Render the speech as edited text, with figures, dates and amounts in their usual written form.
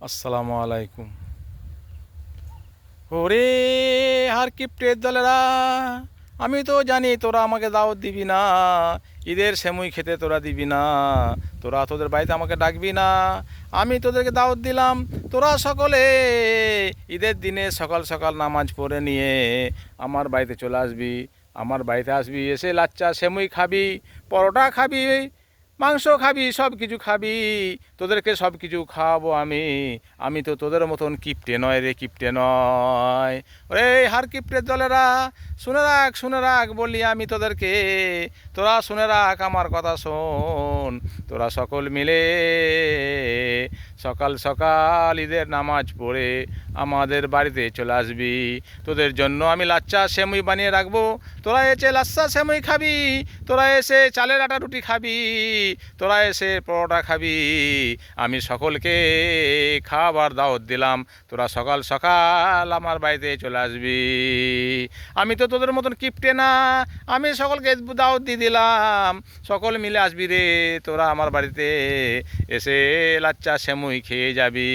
আসসালামু আলাইকুম। ওরে আর কিপ্টের দলেরা, আমি তো জানি তোরা আমাকে দাওয়াত দিবি না, ঈদের সেমুই খেতে তোরা দিবি না, তোরা তোদের বাড়িতে আমাকে ডাকবি না। আমি তোদেরকে দাওয়াত দিলাম, তোরা সকলে ঈদের দিনে সকাল সকাল নামাজ পড়ে নিয়ে আমার বাড়িতে চলে আসবি। আমার বাড়িতে আসবি, এসে লাচ্চা সেমুই খাবি, পরোটা খাবি, মাংস খাবি, সব কিছু খাবি। তোদেরকে সব কিছু খাওয়াবো আমি। আমি তো তোদের মতন কিপটে নয় রে, কিপটে নয়। ওরে হার কিপটের দলেরা, শুনে রাখ বলি আমি তোদেরকে। তোরা শুনে রাখ, আমার কথা শোন। তোরা সকল মিলে সকাল সকাল ঈদের নামাজ পড়ে আমাদের বাড়িতে চলে আসবি। তোদের জন্য আমি লাচ্চা সেমুই বানিয়ে রাখবো। তোরা এসে লাচ্চা সেমুই খাবি, তোরা এসে চালের আটা রুটি খাবি, তোরা এসে পরোটা খাবি। আমি সকলকে খাবার দাওয়াত দিলাম, তোরা সকাল সকাল আমার বাড়িতে চলে আসবি। আমি তো তোদের মতন কিপটে না, আমি সকলকে দাওয়াত দিয়ে দিলাম। সকল মিলে আসবি রে তোরা আমার বাড়িতে, এসে লাচ্চা সেমুই খেয়ে যাবি।